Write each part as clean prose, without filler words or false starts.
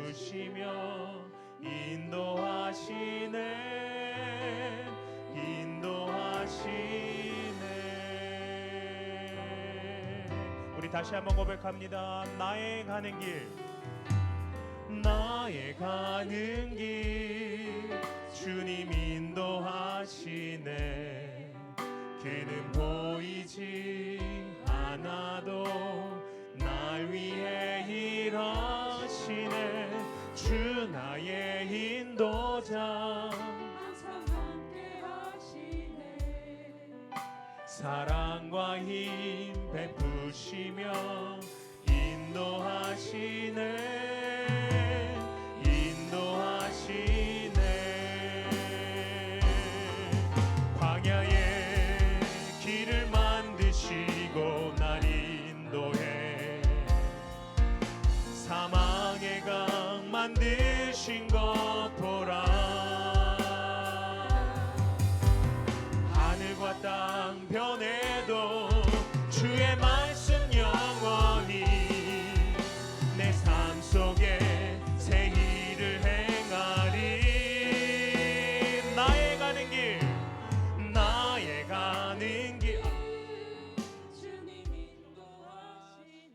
베푸시며 인도하시네 우리 다시 한번 고백합니다. 나의 가는 길 주님 인도하시네 그는 보이지 않아도 날 위해 일하시네 주 나의 인도자 항상 함께 하시네 사랑과 힘 베푸시며 인도하시네 광야의 길을 만드시고 날 인도해 사망의 강 만드신 것 보라 하늘과 땅 변해도 주의 말씀 영원히 내 삶 속에 새 일을 행하리 나의 가는 길 주님 인도하시네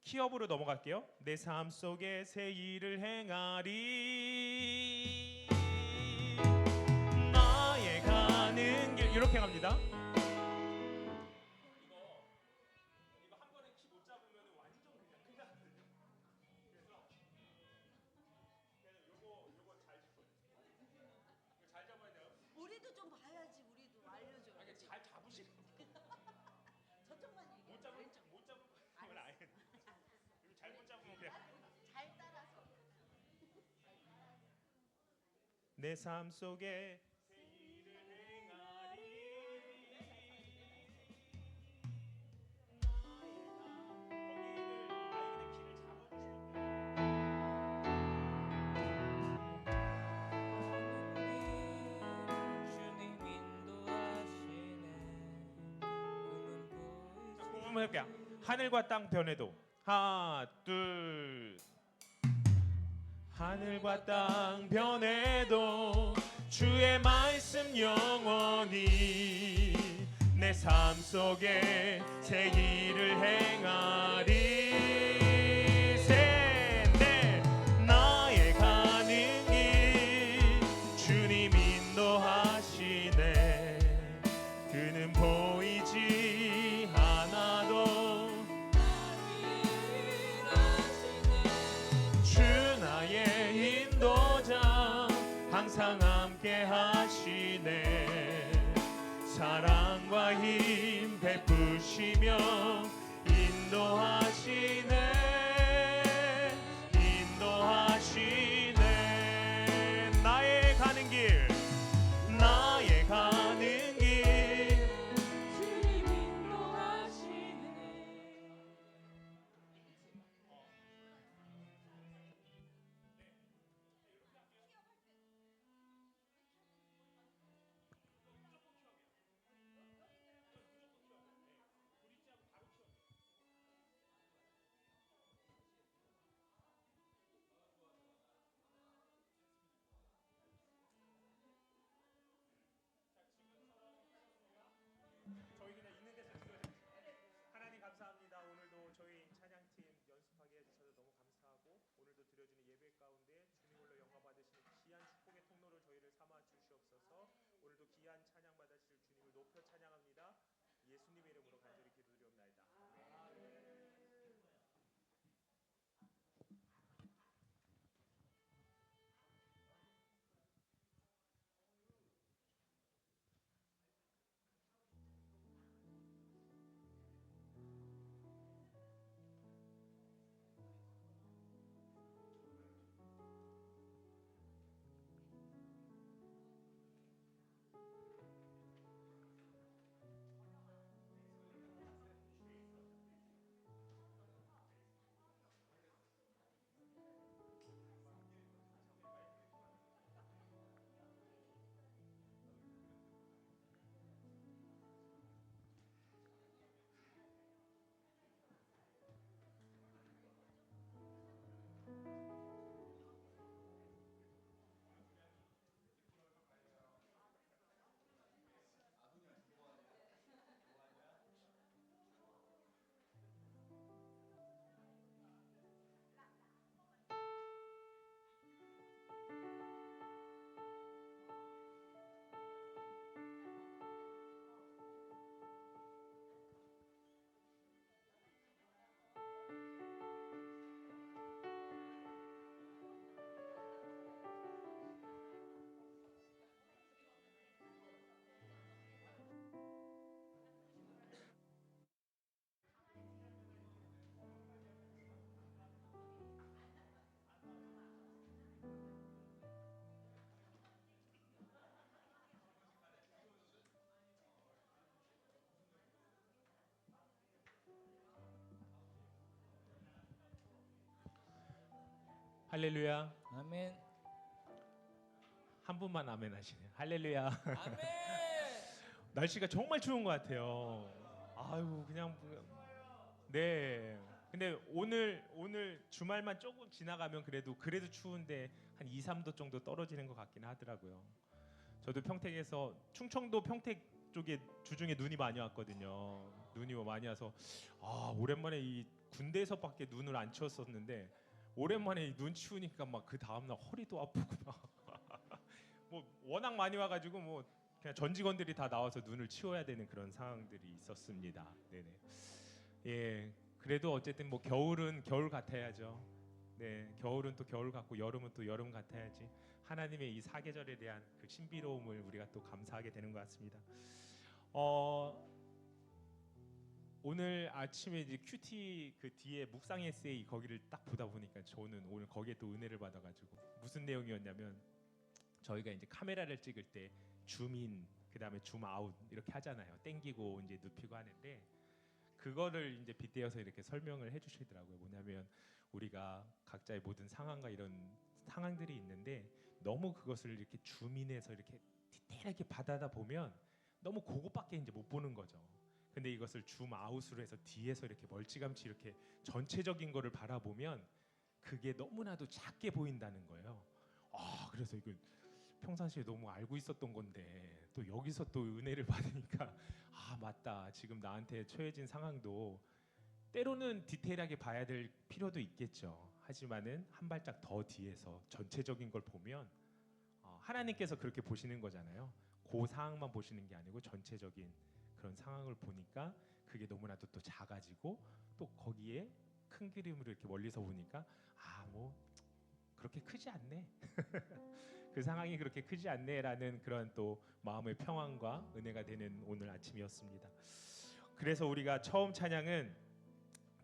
키업으로 넘어갈게요. 내 삶 속에 새 일을 행하리 나의 가는 길 이렇게 갑니다. 이거 한 번에 키 못 잡으면 완전 그냥 큰일 나거든요. 그래서 요거 잘 잡아야 돼요. 우리도 좀 봐야지. 우리도 알려줘. 아니 잘 잡으시는 저쪽만 얘기해. 못 잡으면 아예 잘못 잡으면 그냥 잘 따라서. 내 삶 속에 새 일을 행하리 거기를 키를 주님 인도하시네 그는 자, 한번 해볼게요. 하늘과 땅 변해도 하나 둘 하늘과 땅 변해도 주의 말씀 영원히 내 삶 속에 새 일을 행하리 셋넷 나의 가는 길 주님 인도하시네 그는 보이지 않아도 주 나의 인도자 항상 함께 하시네 사랑과 힘 베푸시며 인도하시네 나의 가는 길 주님 인도하시네 저희 그냥 있는 데서 찍어요. 하나님 감사합니다. 오늘도 저희 찬양팀 연습하게 해주셔서 너무 감사하고 오늘도 드려지는 예배 가운데 주님 홀로 영광 받으시는 귀한 축복의 통로를 저희를 삼아 주시옵소서. 오늘도 귀한 찬양 받으실 주님을 높여 찬양합니다. 예수님의 이름으로 간절히 기도드리옵나이다. 아멘. 할렐루야. 아멘. 한 분만 아멘 하시네요. 할렐루야. 아멘. 날씨가 정말 추운 것 같아요. 아유 그냥 네. 근데 오늘 주말만 조금 지나가면 그래도 추운데 한 2, 3도 정도 떨어지는 것 같긴 하더라고요. 저도 평택에서 충청도 평택 쪽에 주중에 눈이 많이 왔거든요. 눈이 많이 와서 오랜만에 이 군대에서밖에 눈을 안 치웠었는데 오랜만에 눈 치우니까 막 그 다음날 허리도 아프고 막 뭐 워낙 많이 와가지고 뭐 그냥 전 직원들이 다 나와서 눈을 치워야 되는 그런 상황들이 있었습니다. 네네. 예, 그래도 어쨌든 뭐 겨울은 겨울 같아야죠. 네, 겨울은 또 겨울 같고 여름은 또 여름 같아야지. 하나님의 이 사계절에 대한 그 신비로움을 우리가 또 감사하게 되는 것 같습니다. 오늘 아침에 이제 큐티 그 뒤에 묵상 에세이 거기를 딱 보다 보니까 저는 오늘 거기에 또 은혜를 받아가지고 무슨 내용이었냐면 저희가 이제 카메라를 찍을 때 줌인 그다음에 줌아웃 이렇게 하잖아요. 땡기고 이제 눕히고 하는데 그거를 이제 빗대어서 이렇게 설명을 해주시더라고요. 뭐냐면 우리가 각자의 모든 상황과 이런 상황들이 있는데 너무 그것을 이렇게 줌인해서 이렇게 디테일하게 받아다 보면 너무 그것밖에 이제 못 보는 거죠. 근데 이것을 줌아웃으로 해서 뒤에서 이렇게 멀찌감치 이렇게 전체적인 거를 바라보면 그게 너무나도 작게 보인다는 거예요. 그래서 이거 평상시에 너무 알고 있었던 건데 또 여기서 또 은혜를 받으니까 맞다. 지금 나한테 처해진 상황도 때로는 디테일하게 봐야 될 필요도 있겠죠. 하지만은 한 발짝 더 뒤에서 전체적인 걸 보면 하나님께서 그렇게 보시는 거잖아요. 그 상황만 보시는 게 아니고 전체적인 그런 상황을 보니까 그게 너무나도 또 작아지고 또 거기에 큰 그림으로 이렇게 멀리서 보니까 뭐 그렇게 크지 않네. 그 상황이 그렇게 크지 않네라는 그런 또 마음의 평안과 은혜가 되는 오늘 아침이었습니다. 그래서 우리가 처음 찬양은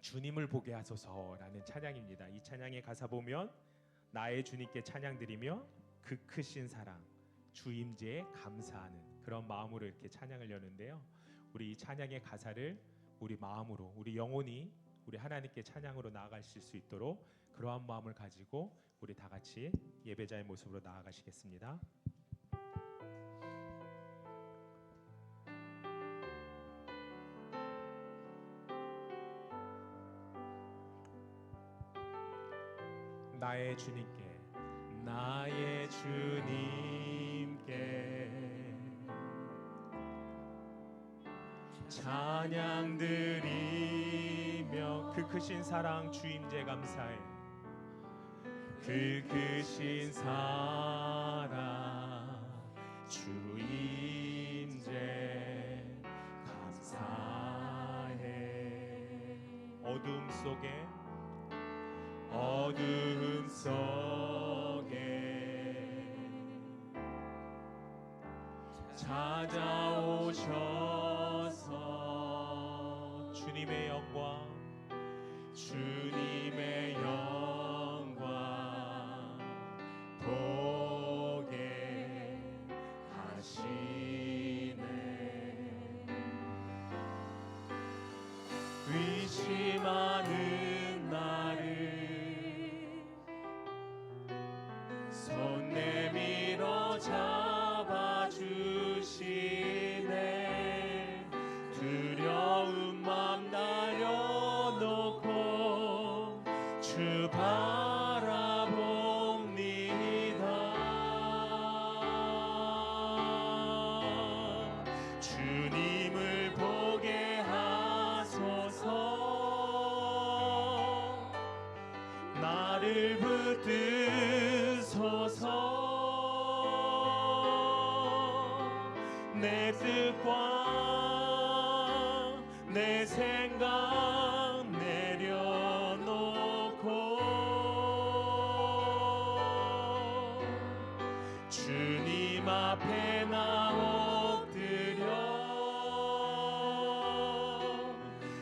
주님을 보게 하소서라는 찬양입니다. 이 찬양의 가사 보면 나의 주님께 찬양드리며 그 크신 사랑 주 임재에 감사하는 그런 마음으로 이렇게 찬양을 여는데요. 우리 이 찬양의 가사를 우리 마음으로 우리 영혼이 우리 하나님께 찬양으로 나아가실 수 있도록 그러한 마음을 가지고 우리 다 같이 예배자의 모습으로 나아가시겠습니다. 나의 주님께 찬양 드리며 그 크신 사랑 주 임재 감사해. 그 크신 사랑 주 임재 감사해. 어둠 속에 찾아오셔서 주님의 영광 보게 하시네. 의심하는 나를 손 내밀어 잡아주시네. 두려운 맘 날려놓고 주 바라봅니다. 주님을 보게 하소서. 나를 붙드소서. 내 뜻과 내 생각 내려놓고 주님 앞에 나 엎드려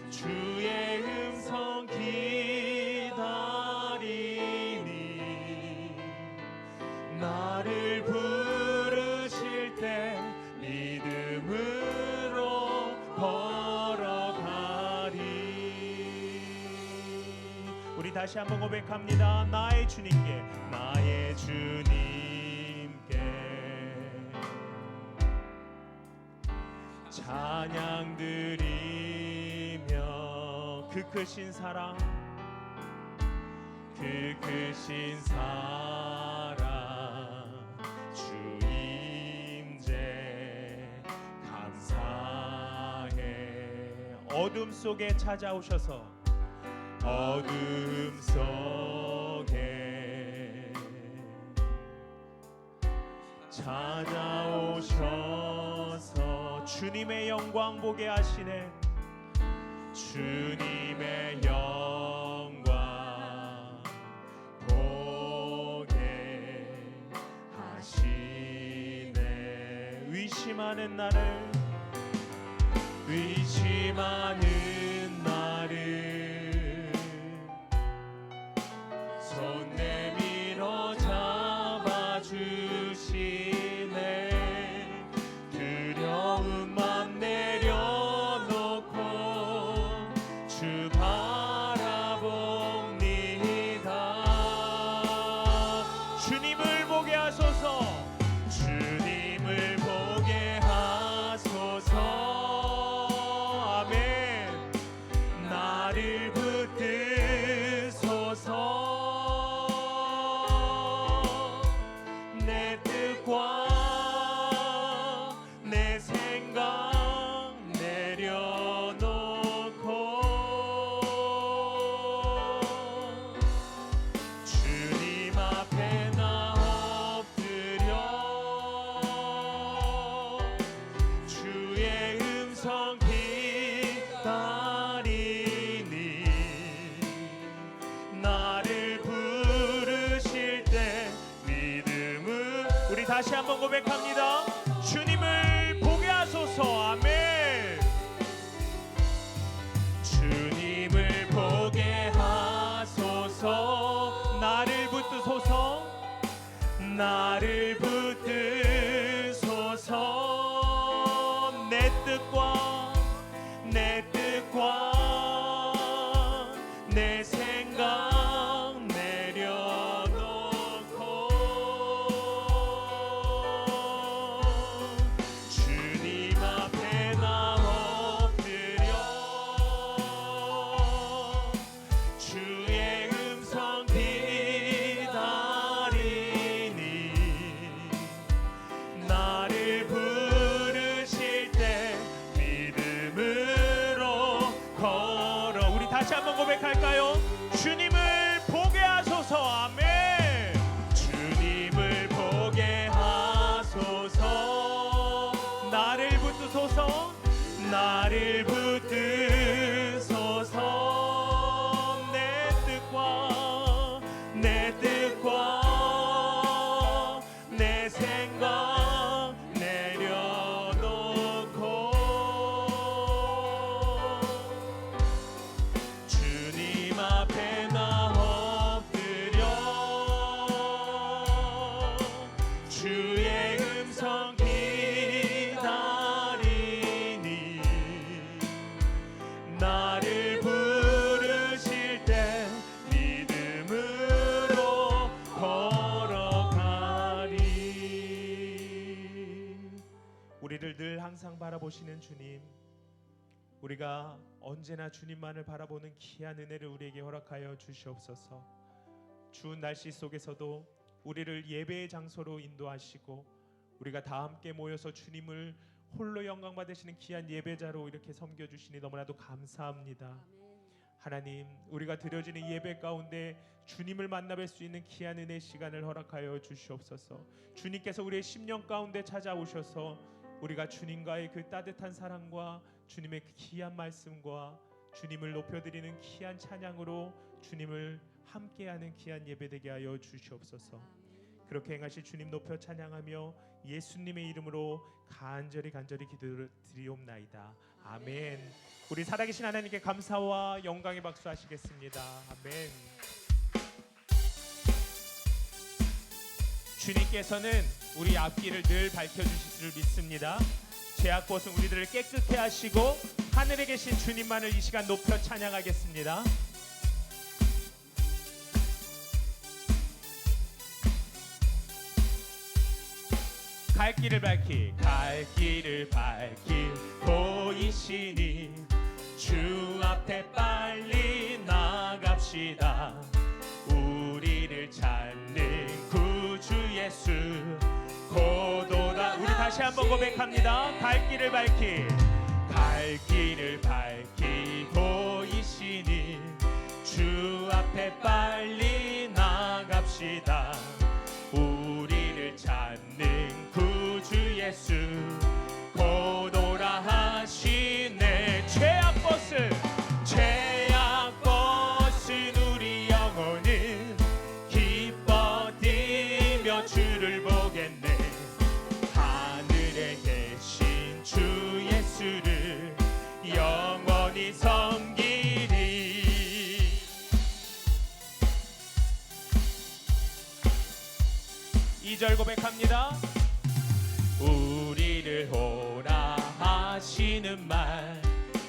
주의 음성 기다리니 나를 부르실 때 믿음으로 걸어가리. 우리 우리 다시 한번 고백합니다. 나의 주님께, 나의 주님께 찬양 드리며 그 크신 사랑, 그 크신 사랑 주 임재 감사해. 어둠 속에 찾아오셔서, 어둠 속에 찾아오셔서 주님의 영광 보게 하시네. 주님의 영광 보게 하시네. 의심하는 나를, 의심하는 나를 손 내밀어 잡아주시네. 두려움만 내려놓고 주 바라봅니다. 주님을 보게 하소서, 주님을 보게 하소서. 아멘. 나를 붙드소서. 내 뜻과 내 생각 내려놓고 주님 앞에 나 엎드려 주의 음성 기다리니 나를 부르실 때 믿음을. 우리 다시 한번 고백합니다. 주님을 보게 하소서. 아멘. 주님을 보게 하소서. 나를 붙드소서. 나를 붙드소서. 내 뜻과 내 뜻과 내 생각 내려놓고 주님 앞에 나 엎드려 주의 음성 기다리니 나를 부르실 때 믿음으로 걸어. 우리 다시 한번 고백할까요? 주님을 보게 하소서. 아멘. 주님을 보게 하소서. 나를 붙드소서. 나를 붙드소서. 내 뜻과 내 뜻과 내 생각 내려놓고 주님 앞에 나 엎드려 주의 음성 기다리니 나를 부르실 때 믿음으로 걸어가리. 우리를 늘 항상 바라보시는 주님, 우리가 언제나 주님만을 바라보는 귀한 은혜를 우리에게 허락하여 주시옵소서. 추운 날씨 속에서도 우리를 예배의 장소로 인도하시고 우리가 다 함께 모여서 주님을 홀로 영광 받으시는 귀한 예배자로 이렇게 섬겨주시니 너무나도 감사합니다. 하나님, 우리가 드려지는 예배 가운데 주님을 만나뵐 수 있는 귀한 은혜 시간을 허락하여 주시옵소서. 주님께서 우리의 심령 가운데 찾아오셔서 우리가 주님과의 그 따뜻한 사랑과 주님의 그 귀한 말씀과 주님을 높여드리는 귀한 찬양으로 주님을 함께하는 귀한 예배되게 하여 주시옵소서. 그렇게 행하실 주님 높여 찬양하며 예수님의 이름으로 간절히 기도드리옵나이다. 아멘. 우리 살아계신 하나님께 감사와 영광의 박수 하시겠습니다. 아멘. 주님께서는 우리 앞길을 늘 밝혀주실 줄 믿습니다. 죄악 벗은 우리들을 깨끗게 하시고 하늘에 계신 주님만을 이 시간 높여 찬양하겠습니다. 갈 길을 밝히 보이시니 주 앞에 빨리 나갑시다. 우리를 찾는 구주 예수 고도다. 우리 다시 한번 고백합니다. 갈 길을 밝히 보이시니 주 앞에 빨리 나갑시다. 우리를 찾는 구주 예수 고도라 하시네. 죄악 벗은 우리 영혼은 기뻐 뛰며 주를 보겠네. 하늘에 계신 주 예수를 영원히 섬기리. 2절 고백합니다. 우리를 오라 하시는 말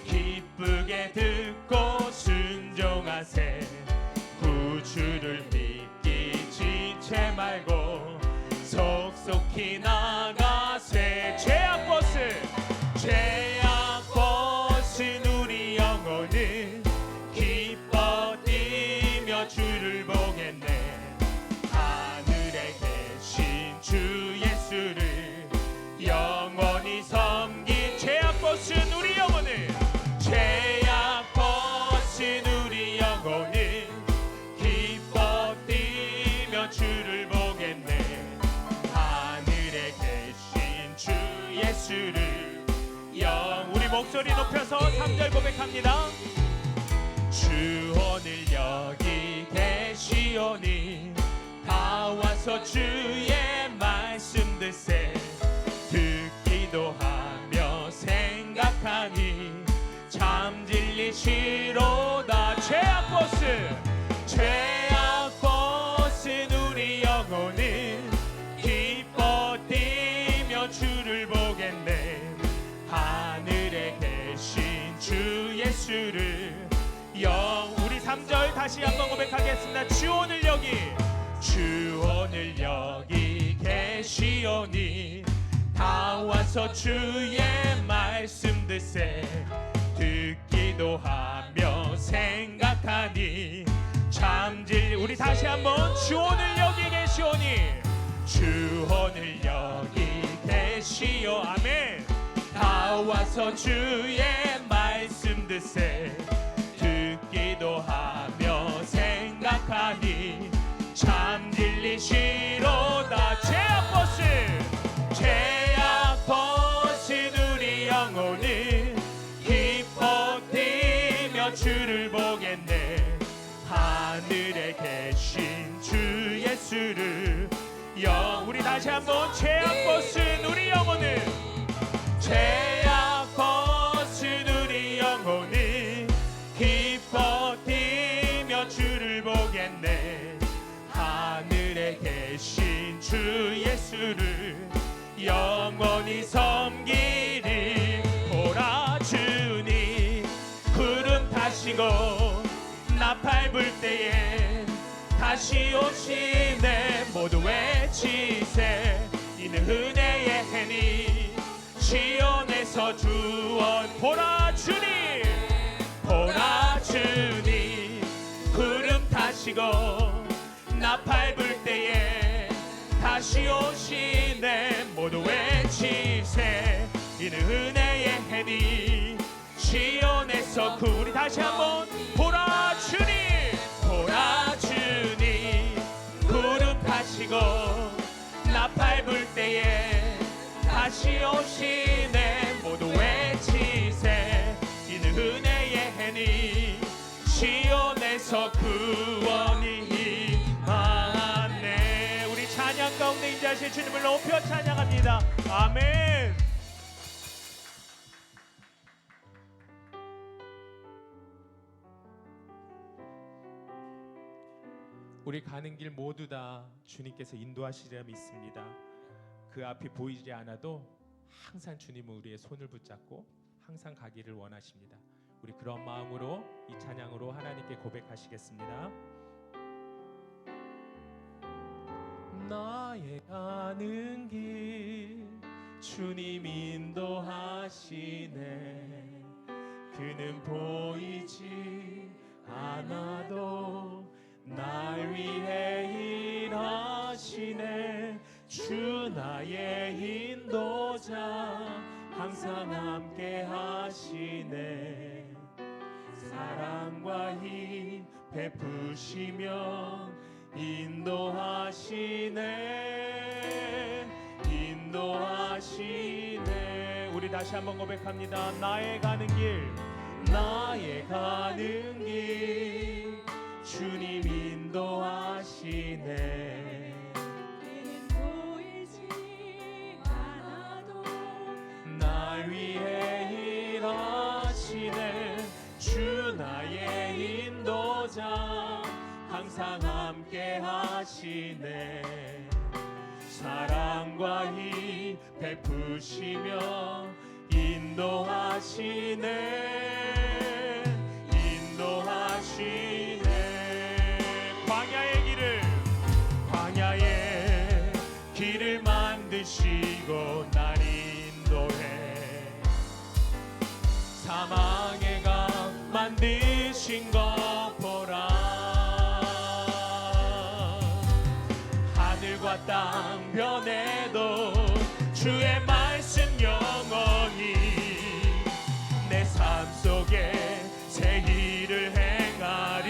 기쁘게 듣고 순종하세. 구주를 믿기 지체 말고 속속히 나가세. 죄악 벗은 우리 영혼은 기뻐 뛰며 주를 보겠네. 하늘에 계신 주 예수를 영원히 섬긴 죄악 벗은 우리 영혼은 기뻐 뛰며 주를 보겠네. 하늘에 계신 주 예수를 우리 목소리 높여서 3절 고백합니다. 주 오늘 여기 계시오니 다 와서 주의 말씀 듣세. 듣기도 하며 생각하니 참 진리시로다. 죄악 벗은 우리 영혼은 기뻐 뛰며 주를 보겠네. 하늘에 계신 주 예수를 우리 3절 다시 한번 고백하겠습니다. 주 오늘 여기 계시오니 다 와서 주의 말씀 듣세. 듣기도 하며 생각하니 참 우리 다시 한번 주 오늘 여기 계시오니 주 오늘 여기 계시오. 아멘. 다 와서 주의 말씀 듣세. 듣기도 하며 생각하니 참 진리시로다. 죄악 벗은 우리 영혼은 기뻐 뛰며 주를 보겠네. 하늘에 계신 주 예수를 우리 다시 한번 죄악 벗은 우리 영혼은 기뻐 뛰며 주를 보겠네. 하늘에 계신 주 예수를 영원히 섬기리. 보라 주님 구름 타시고 나팔 불 때에 다시 오시네. 모두 외치세. 이는 은혜의 해니 시온에서 주원. 보라 주님 구름 타시고 나팔 불 때에 다시 오시네. 모두 외치세. 이는 은혜의 해니 시온에서 우리 다시 한번 보라 주님 구름 타시고 나팔 불 때에 다시 오시네. 모두 외치세. 이는 은혜의 해니 시온에서 구원이 임하네. 우리 찬양 가운데 임재하실 주님을 높여 찬양합니다. 아멘. 우리 가는 길 모두 다 주님께서 인도하시리라 믿습니다. 그 앞이 보이지 않아도 항상 주님은 우리의 손을 붙잡고 항상 가기를 원하십니다. 우리 그런 마음으로 이 찬양으로 하나님께 고백하시겠습니다. 나의 가는 길 주님 인도하시네. 그는 보이지 않아도 날 위해 일하시네. 주 나의 인도자 항상 함께 하시네. 사랑과 힘 베푸시며 인도하시네. 인도하시네. 우리 다시 한번 고백합니다. 나의 가는 길, 나의 가는 길 주님 인도하시네. 그는 보이지 않아도 날 위해 일하시네. 주 나의 인도자 항상 함께 하시네. 사랑과 힘 베푸시며 인도하시네. 인도하시네. 광야의 길을 만드시고 날 인도해. 사망의 강 만드신 것 보라. 하늘과 땅 변해도 주의 말씀 영원히 내 삶 속에 새 일을 행하리.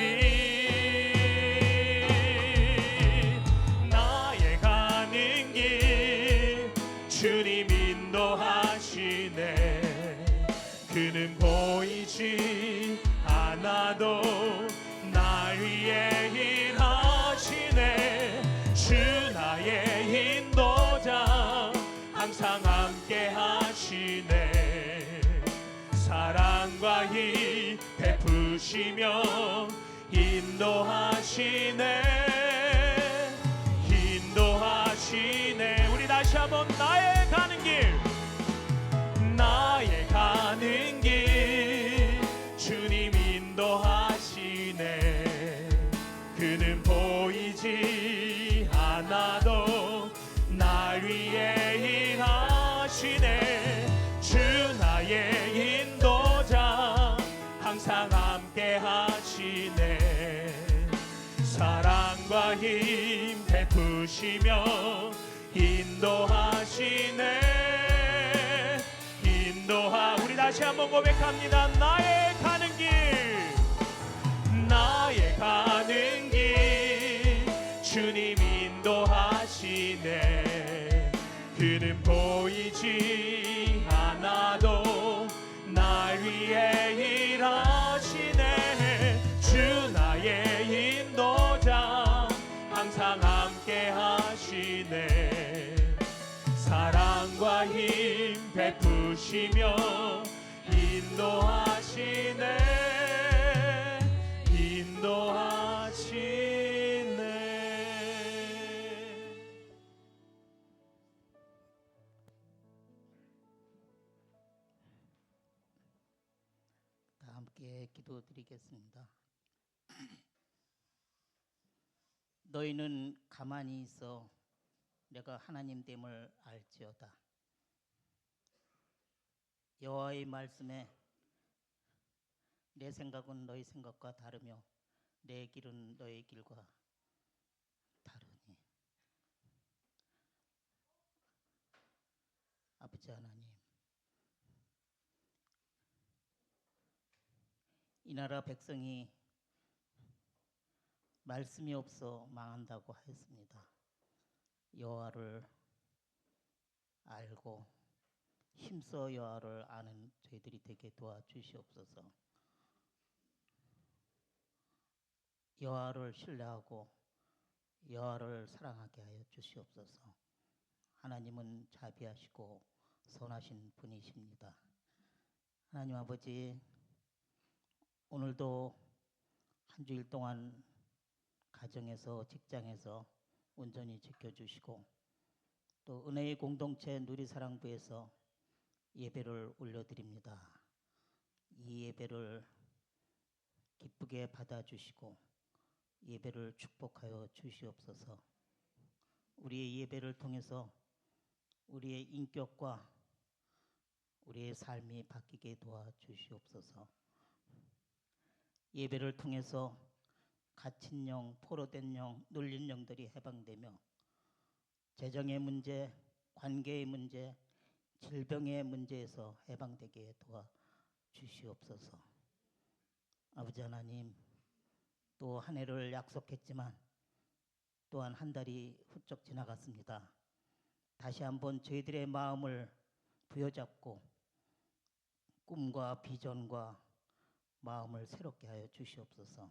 나의 가는 길 주님 인도하시네. 그는 보이지 않아도 날 위해 일하시네. 주 나의 인도자 항상 함께 하시네. 사랑과 힘 베푸시며 인도하시네. 인도하시네. 우리 다시 한번 나의 가는 길, 나의 가는 길 주님 인도하시네. 그는 보이지 않아도 날 위해 일하시네. 주 나의 인도자 항상 함께 하시네. 사랑과 힘 베푸시며 인도하시네. 우리 다시 한번 고백합니다. 나의 가는 길, 나의 가는 길 주님 인도하시네. 그는 보이지 않아도 날 위해 일하시네. 주 나의 인도자 항상 함께 하시네. 사랑과 힘 베푸시며 인도하시네. 인도하시네. 다 함께 기도드리겠습니다. 너희는 가만히 있어 내가 하나님 됨을 알지어다. 여호와의 말씀에 내 생각은 너희 생각과 다르며 내 길은 너희 길과 다르니. 아버지 하나님, 이 나라 백성이 말씀이 없어 망한다고 하였습니다. 여호와를 알고 힘써 여호와를 아는 저희들이 되게 도와주시옵소서. 여호와를 신뢰하고 여호와를 사랑하게 하여 주시옵소서. 하나님은 자비하시고 선하신 분이십니다. 하나님 아버지, 오늘도 한 주일 동안 가정에서 직장에서 온전히 지켜주시고 또 은혜의 공동체 누리사랑부에서 예배를 올려드립니다. 이 예배를 기쁘게 받아주시고 예배를 축복하여 주시옵소서. 우리의 예배를 통해서 우리의 인격과 우리의 삶이 바뀌게 도와주시옵소서. 예배를 통해서 갇힌 영, 포로된 영, 눌린 영들이 해방되며 재정의 문제, 관계의 문제, 질병의 문제에서 해방되게 도와주시옵소서. 아버지 하나님, 또 한 해를 약속했지만 또한 한 달이 훌쩍 지나갔습니다. 다시 한번 저희들의 마음을 부여잡고 꿈과 비전과 마음을 새롭게 하여 주시옵소서.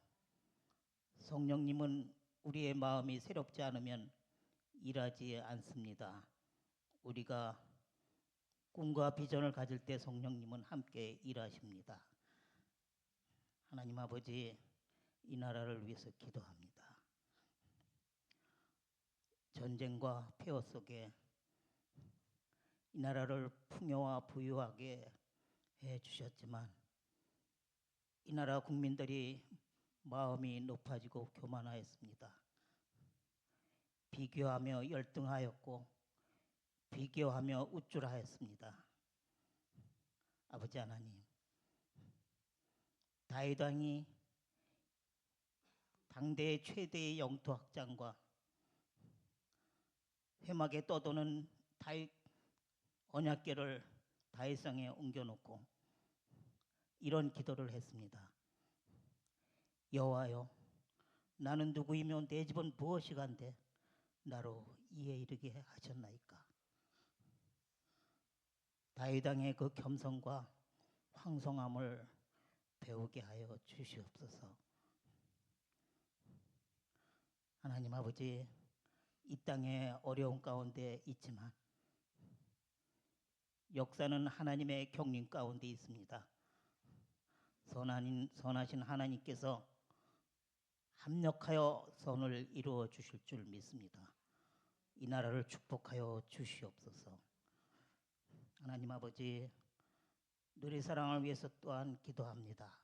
성령님은 우리의 마음이 새롭지 않으면 일하지 않습니다. 우리가 꿈과 비전을 가질 때 성령님은 함께 일하십니다. 하나님 아버지, 이 나라를 위해서 기도합니다. 전쟁과 폐허 속에 이 나라를 풍요와 부유하게 해주셨지만 이 나라 국민들이 마음이 높아지고 교만하였습니다. 비교하며 열등하였고 비교하며 우쭐하였습니다. 아버지 하나님, 다윗 왕이 당대 최대의 영토 확장과 회막에 떠도는 다윗 언약궤를 다윗성에 옮겨놓고 이런 기도를 했습니다. 여호와여, 나는 누구이며 내 집은 무엇이간데 나로 이에 이르게 하셨나이까. 다윗 왕의 그 겸손과 황송함을 배우게 하여 주시옵소서. 하나님 아버지, 이 땅에 어려운 가운데 있지만 역사는 하나님의 경륜 가운데 있습니다. 선하신 하나님께서 합력하여 선을 이루어 주실 줄 믿습니다. 이 나라를 축복하여 주시옵소서. 하나님 아버지, 누리사랑을 위해서 또한 기도합니다.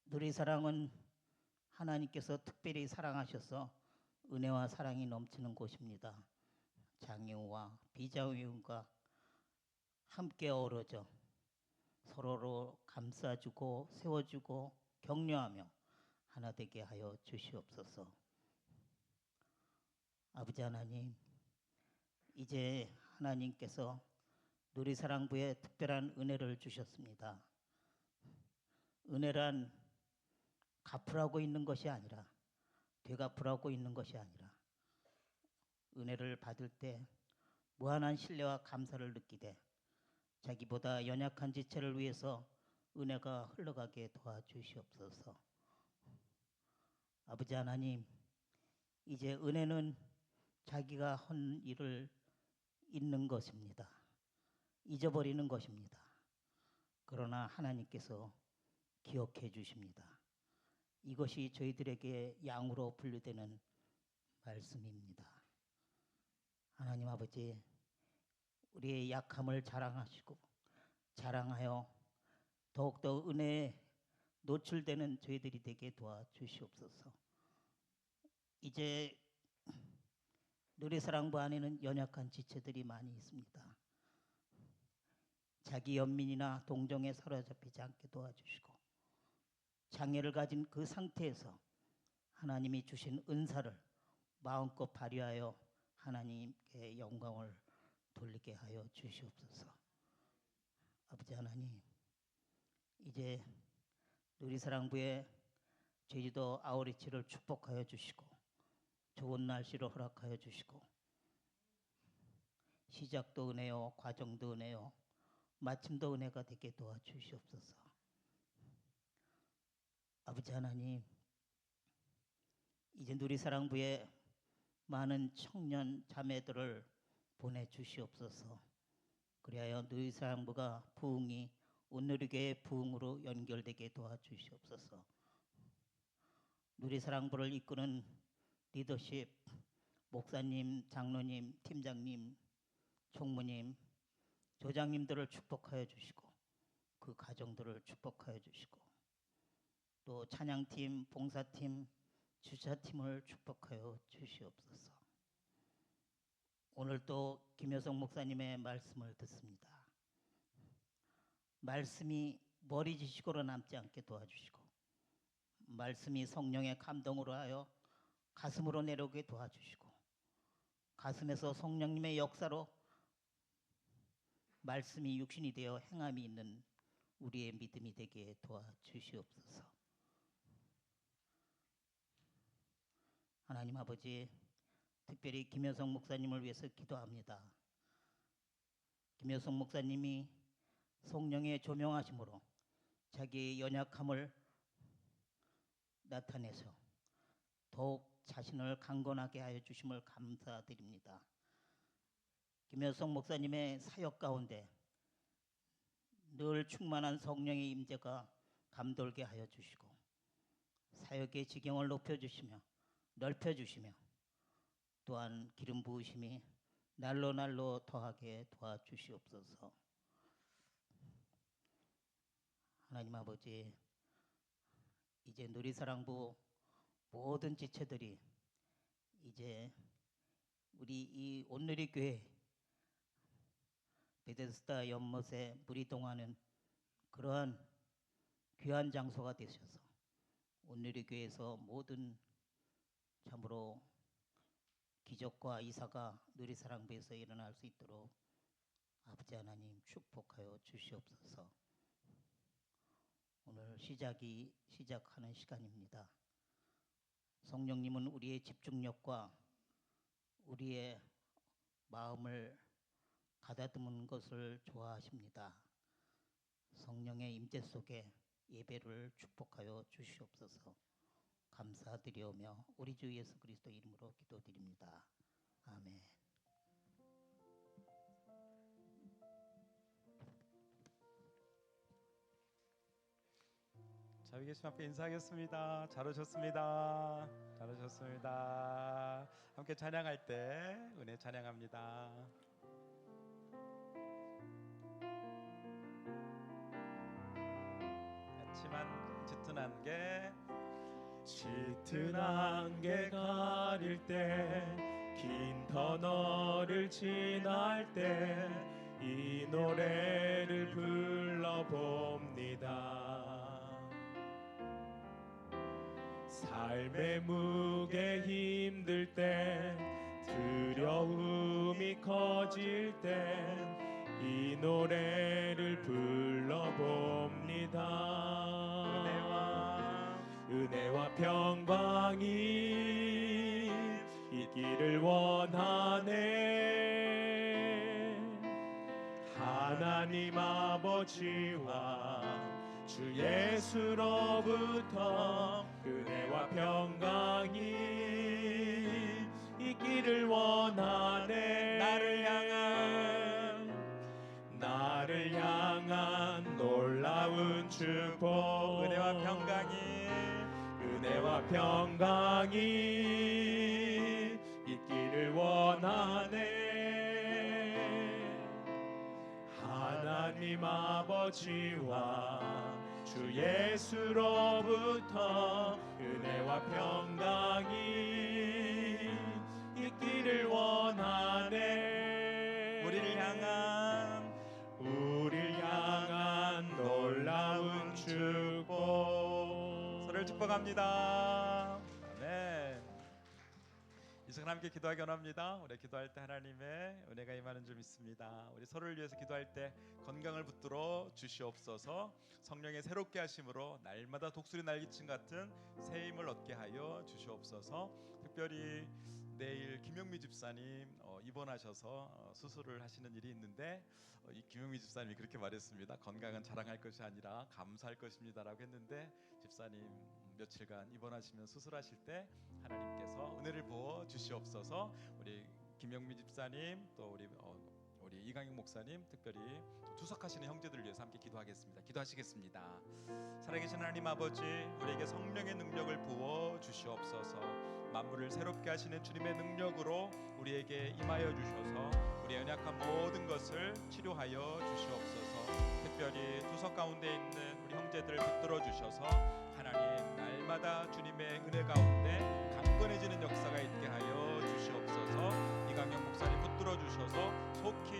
누리사랑은 하나님께서 특별히 사랑하셔서 은혜와 사랑이 넘치는 곳입니다. 장애우와 비장애우가 함께 어우러져 서로로 감싸주고 세워주고 격려하며 하나 되게 하여 주시옵소서. 아버지 하나님, 이제 하나님께서 누리사랑부에 특별한 은혜를 주셨습니다. 은혜란 갚으라고 있는 것이 아니라 되갚으라고 있는 것이 아니라 은혜를 받을 때 무한한 신뢰와 감사를 느끼되 자기보다 연약한 지체를 위해서 은혜가 흘러가게 도와주시옵소서. 아버지 하나님, 이제 은혜는 자기가 한 일을 잊는 것입니다. 잊어버리는 것입니다. 그러나 하나님께서 기억해 주십니다. 이것이 저희들에게 양으로 분류되는 말씀입니다. 하나님 아버지, 우리의 약함을 자랑하여 더욱더 은혜에 노출되는 저희들이 되게 도와주시옵소서. 이제 누리사랑부 안에는 연약한 지체들이 많이 있습니다. 자기 연민이나 동정에 사로잡히지 않게 도와주시고 장애를 가진 그 상태에서 하나님이 주신 은사를 마음껏 발휘하여 하나님께 영광을 돌리게 하여 주시옵소서. 아버지 하나님, 이제 누리사랑부의 제주도 아우리치를 축복하여 주시고 좋은 날씨를 허락하여 주시고 시작도 은혜요, 과정도 은혜요, 마침도 은혜가 되게 도와주시옵소서. 아버지 하나님, 이제 누리사랑부에 많은 청년 자매들을 보내주시옵소서. 그리하여 누리사랑부가 부흥이 온누리교의 부흥으로 연결되게 도와주시옵소서. 누리사랑부를 이끄는 리더십, 목사님, 장로님, 팀장님, 총무님, 조장님들을 축복하여 주시고 그 가정들을 축복하여 주시고 또 찬양팀, 봉사팀, 주차팀을 축복하여 주시옵소서. 오늘 또 김효성 목사님의 말씀을 듣습니다. 말씀이 머리 지식으로 남지 않게 도와주시고 말씀이 성령의 감동으로 하여 가슴으로 내려오게 도와주시고 가슴에서 성령님의 역사로 말씀이 육신이 되어 행함이 있는 우리의 믿음이 되게 도와주시옵소서. 하나님 아버지, 특별히 김효성 목사님을 위해서 기도합니다. 김효성 목사님이 성령의 조명하심으로 자기의 연약함을 나타내서 더욱 자신을 강건하게 하여 주심을 감사드립니다. 김효성 목사님의 사역 가운데 늘 충만한 성령의 임재가 감돌게 하여 주시고 사역의 지경을 높여주시며 넓혀주시며 또한 기름 부으심이 날로 날로 더하게 도와주시옵소서. 하나님 아버지, 이제 누리사랑부 모든 지체들이 이제 우리 이 온누리교회 베데스다 연못에 물이 동하는 그러한 귀한 장소가 되셔서 온누리교회에서 모든 참으로 기적과 이사가 누리사랑부에서 일어날 수 있도록 아버지 하나님 축복하여 주시옵소서. 오늘 시작하는 시간입니다. 성령님은 우리의 집중력과 우리의 마음을 가다듬는 것을 좋아하십니다. 성령의 임재 속에 예배를 축복하여 주시옵소서. 감사드리오며 우리 주 예수 그리스도 이름으로 기도드립니다. 아멘. 자, 여기 계신 앞에 인사하겠습니다. 잘 오셨습니다. 잘 오셨습니다. 함께 찬양할 때 은혜 찬양합니다. 그렇지만 짙은 안개 가릴 때 긴 터널을 지날 때 이 노래를 불러봅니다. 삶의 무게 힘들 때 두려움이 커질 때 이 노래를 불러봅니다. 은혜와 평강이 있기를 원하네. 하나님 아버지와 주 예수로부터 은혜와 평강이 있기를 원하네. 나를 향한 놀라운 축복. 은혜와 평강이 있기를 원하네. 하나님 아버지와 주 예수로부터 은혜와 평강이 있기를 원하네. 우리를 향한 놀라운 축복. 서로를 축복합니다. 아멘. 이 시간 함께 기도하기 원합니다. 우리 기도할 때 하나님의 은혜가 임하는 줄 믿습니다. 우리 서로를 위해서 기도할 때 건강을 붙들어 주시옵소서. 성령의 새롭게 하심으로 날마다 독수리 날개침 같은 새 힘을 얻게 하여 주시옵소서. 특별히 내일 김영미 집사님 입원하셔서 수술을 하시는 일이 있는데 이 김영미 집사님이 그렇게 말했습니다. 건강은 자랑할 것이 아니라 감사할 것입니다라고 했는데 집사님 며칠간 입원하시면 수술하실 때 하나님께서 은혜를 부어 주시옵소서. 우리 김영미 집사님 또 우리 이강영 목사님 특별히 투석하시는 형제들을 위해서 함께 기도하겠습니다. 기도하시겠습니다. 살아계신 하나님 아버지, 우리에게 성령의 능력을 부어 주시옵소서. 만물을 새롭게 하시는 주님의 능력으로 우리에게 임하여 주셔서 우리의 연약한 모든 것을 치료하여 주시옵소서. 특별히 투석 가운데 있는 우리 형제들을 붙들어 주셔서 하나님 날마다 주님의 은혜 가운데 강건해지는 역사가 있게 하여 주시옵소서. 이강영 목사님 붙들어 주셔서 속히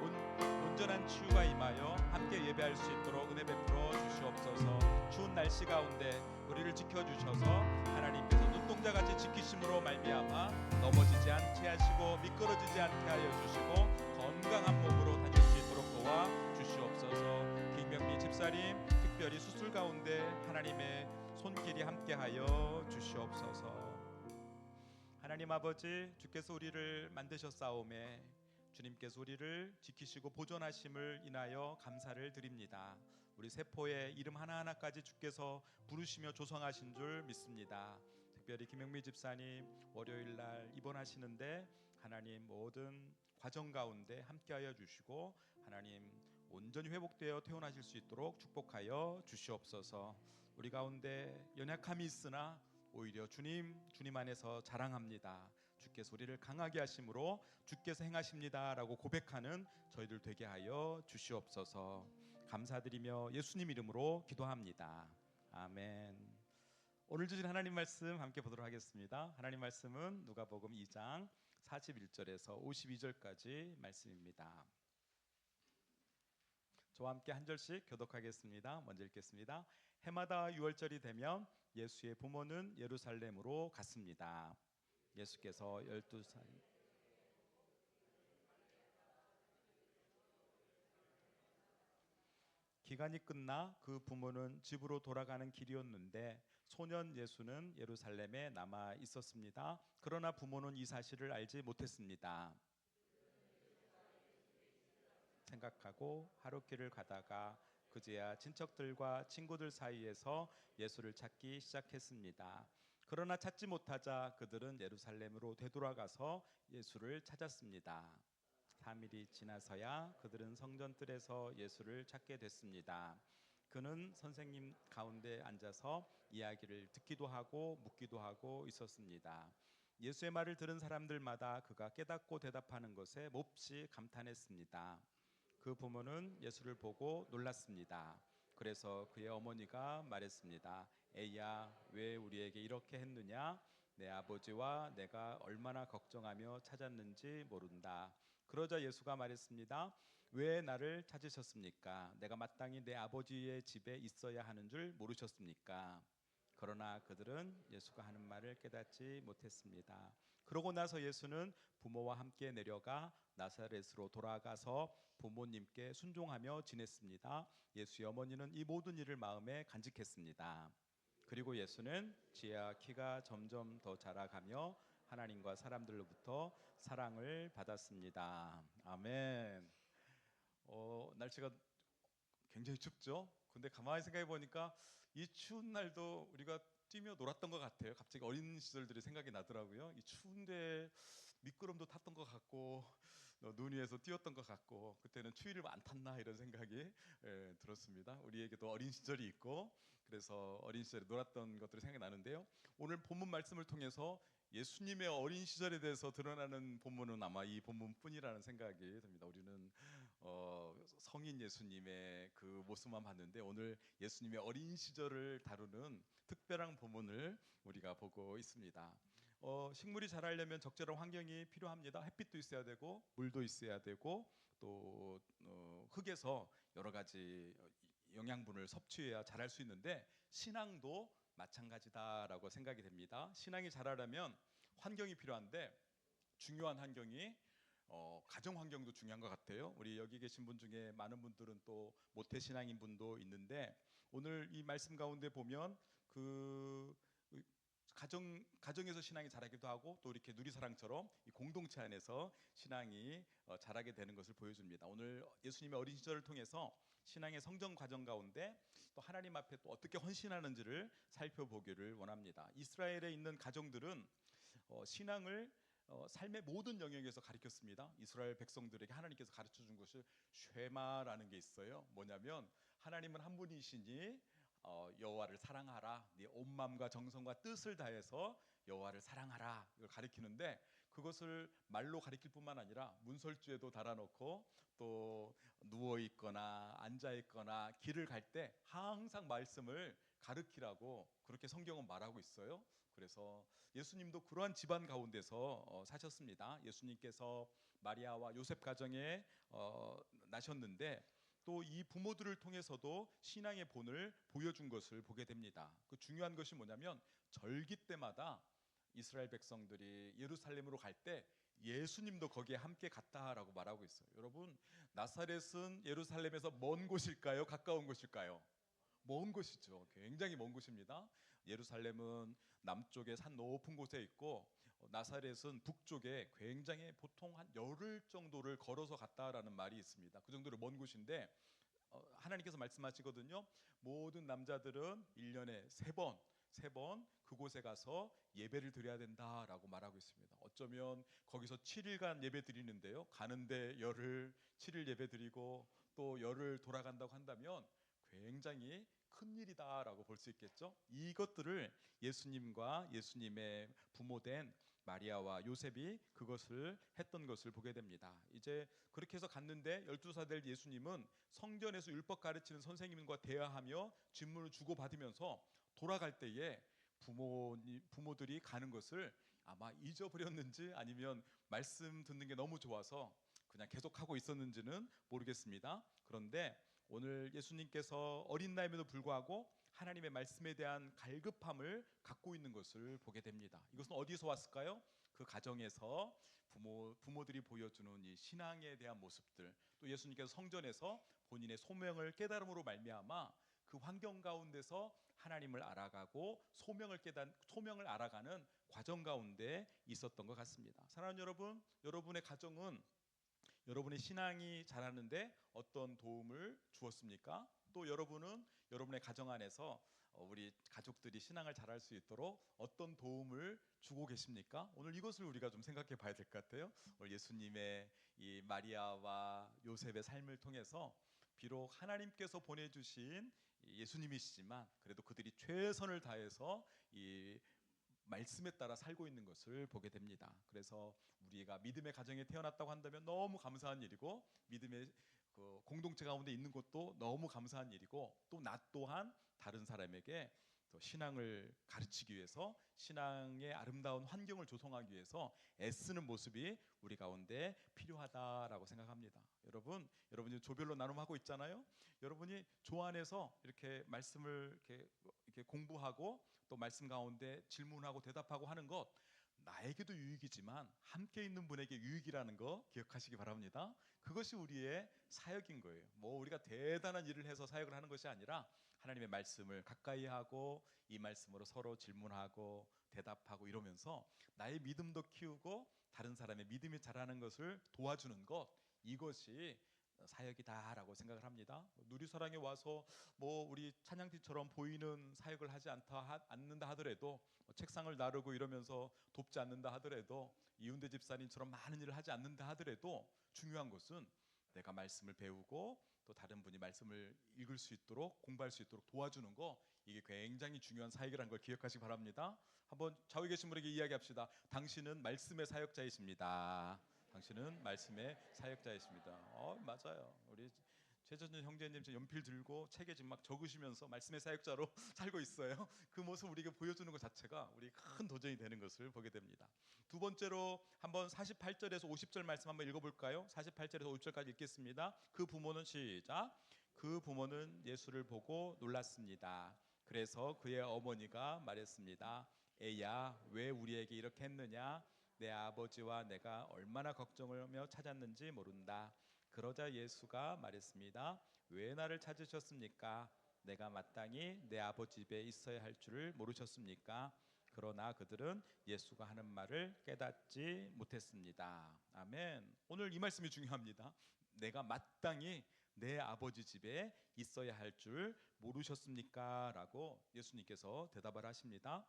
온전한 치유가 임하여 함께 예배할 수 있도록 은혜 베풀어 주시옵소서. 추운 날씨 가운데 우리를 지켜주셔서 하나님께서 눈동자같이 지키심으로 말미암아 넘어지지 않게 하시고 미끄러지지 않게 하여 주시고 건강한 몸으로 다닐 수 있도록 도와 주시옵소서. 김명미 집사님 특별히 수술 가운데 하나님의 손길이 함께하여 주시옵소서. 하나님 아버지, 주께서 우리를 만드셨사오매 주님께서 우리를 지키시고 보존하심을 인하여 감사를 드립니다. 우리 세포의 이름 하나하나까지 주께서 부르시며 조성하신 줄 믿습니다. 특별히 김영미 집사님 월요일 날 입원하시는데 하나님 모든 과정 가운데 함께하여 주시고 하나님 온전히 회복되어 퇴원하실 수 있도록 축복하여 주시옵소서. 우리 가운데 연약함이 있으나 오히려 주님 안에서 자랑합니다. 주께서 우리를 강하게 하심으로 주께서 행하십니다라고 고백하는 저희들 되게 하여 주시옵소서. 감사드리며 예수님 이름으로 기도합니다. 아멘. 오늘 주신 하나님 말씀 함께 보도록 하겠습니다. 하나님 말씀은 누가복음 2장 41절에서 52절까지 말씀입니다. 저와 함께 한 절씩 교독하겠습니다. 먼저 읽겠습니다. 해마다 유월절이 되면 예수의 부모는 예루살렘으로 갔습니다. 예수께서 12살 기간이 끝나 그 부모는 집으로 돌아가는 길이었는데 소년 예수는 예루살렘에 남아 있었습니다. 그러나 부모는 이 사실을 알지 못했습니다. 생각하고 하루길을 가다가 그제야 친척들과 친구들 사이에서 예수를 찾기 시작했습니다. 그러나 찾지 못하자 그들은 예루살렘으로 되돌아가서 예수를 찾았습니다. 3일이 지나서야 그들은 성전뜰에서 예수를 찾게 됐습니다. 그는 선생님 가운데 앉아서 이야기를 듣기도 하고 묻기도 하고 있었습니다. 예수의 말을 들은 사람들마다 그가 깨닫고 대답하는 것에 몹시 감탄했습니다. 그 부모는 예수를 보고 놀랐습니다. 그래서 그의 어머니가 말했습니다. 에이야, 왜 우리에게 이렇게 했느냐? 내 아버지와 내가 얼마나 걱정하며 찾았는지 모른다. 그러자 예수가 말했습니다. 왜 나를 찾으셨습니까? 내가 마땅히 내 아버지의 집에 있어야 하는 줄 모르셨습니까? 그러나 그들은 예수가 하는 말을 깨닫지 못했습니다. 그러고 나서 예수는 부모와 함께 내려가 나사렛으로 돌아가서 부모님께 순종하며 지냈습니다. 예수의 어머니는 이 모든 일을 마음에 간직했습니다. 그리고 예수는 지혜와 키가 점점 더 자라가며 하나님과 사람들로부터 사랑을 받았습니다. 아멘. 날씨가 굉장히 춥죠? 근데 가만히 생각해 보니까 이 추운 날도 우리가 뛰며 놀았던 것 같아요. 갑자기 어린 시절들이 생각이 나더라고요. 이 추운데 미끄럼도 탔던 것 같고 눈 위에서 뛰었던 것 같고 그때는 추위를 안 탔나 이런 생각이 들었습니다. 우리에게도 어린 시절이 있고 그래서 어린 시절에 놀았던 것들이 생각이 나는데요. 오늘 본문 말씀을 통해서 예수님의 어린 시절에 대해서 드러나는 본문은 아마 이 본문뿐이라는 생각이 듭니다. 우리는 성인 예수님의 그 모습만 봤는데 오늘 예수님의 어린 시절을 다루는 특별한 본문을 우리가 보고 있습니다. 식물이 자라려면 적절한 환경이 필요합니다. 햇빛도 있어야 되고 물도 있어야 되고 또 흙에서 여러 가지 영양분을 섭취해야 자랄 수 있는데 신앙도 마찬가지다라고 생각이 됩니다. 신앙이 자라려면 환경이 필요한데 중요한 환경이 가정 환경도 중요한 것 같아요. 우리 여기 계신 분 중에 많은 분들은 또 모태신앙인 분도 있는데 오늘 이 말씀 가운데 보면 그 가정에서 신앙이 자라기도 하고 또 이렇게 누리사랑처럼 이 공동체 안에서 신앙이 자라게 되는 것을 보여줍니다. 오늘 예수님의 어린 시절을 통해서 신앙의 성장 과정 가운데 또 하나님 앞에 또 어떻게 헌신하는지를 살펴보기를 원합니다. 이스라엘에 있는 가정들은 신앙을 삶의 모든 영역에서 가르쳤습니다. 이스라엘 백성들에게 하나님께서 가르쳐준 것이 쉐마라는 게 있어요. 뭐냐면 하나님은 한 분이시니 여호와를 사랑하라. 네 온 마음과 정성과 뜻을 다해서 여호와를 사랑하라. 이걸 가리키는데 그것을 말로 가리킬 뿐만 아니라 문설주에도 달아놓고 또 누워 있거나 앉아 있거나 길을 갈 때 항상 말씀을 가르키라고 그렇게 성경은 말하고 있어요. 그래서 예수님도 그러한 집안 가운데서 사셨습니다. 예수님께서 마리아와 요셉 가정에 나셨는데 또 이 부모들을 통해서도 신앙의 본을 보여준 것을 보게 됩니다. 그 중요한 것이 뭐냐면 절기 때마다 이스라엘 백성들이 예루살렘으로 갈 때 예수님도 거기에 함께 갔다라고 말하고 있어요. 여러분, 나사렛은 예루살렘에서 먼 곳일까요? 가까운 곳일까요? 먼 곳이죠. 굉장히 먼 곳입니다. 예루살렘은 남쪽에 산 높은 곳에 있고 나사렛은 북쪽에 굉장히 보통 한 열흘 정도를 걸어서 갔다라는 말이 있습니다. 그 정도로 먼 곳인데 하나님께서 말씀하시거든요. 모든 남자들은 1년에 세 번 그곳에 가서 예배를 드려야 된다라고 말하고 있습니다. 어쩌면 거기서 7일간 예배 드리는데요. 가는데 열흘, 7일 예배 드리고 또 열흘 돌아간다고 한다면 굉장히 큰 일이다라고 볼 수 있겠죠. 이것들을 예수님과 예수님의 부모된 마리아와 요셉이 그것을 했던 것을 보게 됩니다. 이제 그렇게 해서 갔는데 12살 될 예수님은 성전에서 율법 가르치는 선생님과 대화하며 질문을 주고받으면서 돌아갈 때에 부모들이 가는 것을 아마 잊어버렸는지 아니면 말씀 듣는 게 너무 좋아서 그냥 계속하고 있었는지는 모르겠습니다. 그런데 오늘 예수님께서 어린 나이임에도 불구하고 하나님의 말씀에 대한 갈급함을 갖고 있는 것을 보게 됩니다. 이것은 어디서 왔을까요? 그 가정에서 부모들이 보여주는 이 신앙에 대한 모습들, 또 예수님께서 성전에서 본인의 소명을 깨달음으로 말미암아 그 환경 가운데서 하나님을 알아가고 소명을 알아가는 과정 가운데 있었던 것 같습니다. 사랑하는 여러분, 여러분의 가정은 여러분의 신앙이 자라는데 어떤 도움을 주었습니까? 또 여러분은 여러분의 가정 안에서 우리 가족들이 신앙을 잘할 수 있도록 어떤 도움을 주고 계십니까? 오늘 이것을 우리가 좀 생각해 봐야 될 것 같아요. 오늘 예수님의 이 마리아와 요셉의 삶을 통해서 비록 하나님께서 보내주신 예수님이시지만 그래도 그들이 최선을 다해서 이 말씀에 따라 살고 있는 것을 보게 됩니다. 그래서 우리가 믿음의 가정에 태어났다고 한다면 너무 감사한 일이고 믿음의 그 공동체 가운데 있는 것도 너무 감사한 일이고 또 나 또한 다른 사람에게 또 신앙을 가르치기 위해서 신앙의 아름다운 환경을 조성하기 위해서 애쓰는 모습이 우리 가운데 필요하다라고 생각합니다. 여러분이 조별로 나눔하고 있잖아요. 여러분이 조 안에서 이렇게 말씀을 이렇게 공부하고 또 말씀 가운데 질문하고 대답하고 하는 것 나에게도 유익이지만 함께 있는 분에게 유익이라는 거 기억하시기 바랍니다. 그것이 우리의 사역인 거예요. 뭐 우리가 대단한 일을 해서 사역을 하는 것이 아니라 하나님의 말씀을 가까이 하고 이 말씀으로 서로 질문하고 대답하고 이러면서 나의 믿음도 키우고 다른 사람의 믿음이 자라는 것을 도와주는 것, 이것이 사역이다라고 생각을 합니다. 누리사랑에 와서 뭐 우리 찬양팀처럼 보이는 사역을 하지 않는다 하더라도 책상을 나르고 이러면서 돕지 않는다 하더라도 이윤대 집사님처럼 많은 일을 하지 않는다 하더라도 중요한 것은 내가 말씀을 배우고 또 다른 분이 말씀을 읽을 수 있도록 공부할 수 있도록 도와주는 거, 이게 굉장히 중요한 사역이라는 걸 기억하시기 바랍니다. 한번 좌우에 계신 분에게 이야기합시다. 당신은 말씀의 사역자이십니다. 당신은 말씀의 사역자이십니다. 맞아요. 우리 최전준 형제님 지금 연필 들고 책에 지금 막 적으시면서 말씀의 사역자로 살고 있어요. 그 모습 우리에게 보여주는 것 자체가 우리 큰 도전이 되는 것을 보게 됩니다. 두 번째로 한번 48절에서 50절 말씀 한번 읽어볼까요? 48절에서 50절까지 읽겠습니다. 그 부모는 시작. 그 부모는 예수를 보고 놀랐습니다. 그래서 그의 어머니가 말했습니다. 애야, 왜 우리에게 이렇게 했느냐? 내 아버지와 내가 얼마나 걱정을 하며 찾았는지 모른다. 그러자 예수가 말했습니다. 왜 나를 찾으셨습니까? 내가 마땅히 내 아버지 집에 있어야 할 줄을 모르셨습니까? 그러나 그들은 예수가 하는 말을 깨닫지 못했습니다. 아멘. 오늘 이 말씀이 중요합니다. 내가 마땅히 내 아버지 집에 있어야 할 줄 모르셨습니까? 라고 예수님께서 대답을 하십니다.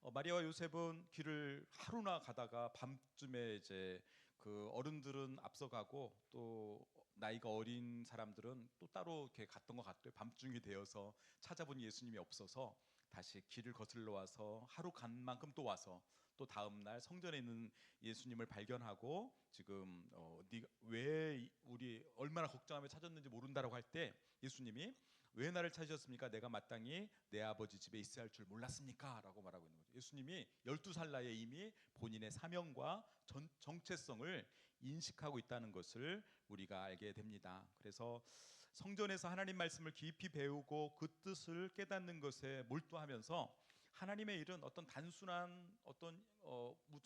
마리아와 요셉은 길을 하루나 가다가 밤쯤에 이제 그 어른들은 앞서가고 또 나이가 어린 사람들은 또 따로 이렇게 갔던 것 같아요. 밤중이 되어서 찾아보니 예수님이 없어서 다시 길을 거슬러 와서 하루 간 만큼 또 와서 또 다음 날 성전에 있는 예수님을 발견하고 지금 왜 우리 얼마나 걱정하며 찾았는지 모른다라고 할 때 예수님이 왜 나를 찾으셨습니까? 내가 마땅히 내 아버지 집에 있어야 할 줄 몰랐습니까? 라고 말하고 있는 거죠. 예수님이 12살 나이에 이미 본인의 사명과 정체성을 인식하고 있다는 것을 우리가 알게 됩니다. 그래서 성전에서 하나님 말씀을 깊이 배우고 그 뜻을 깨닫는 것에 몰두하면서 하나님의 일은 어떤 단순한 어떤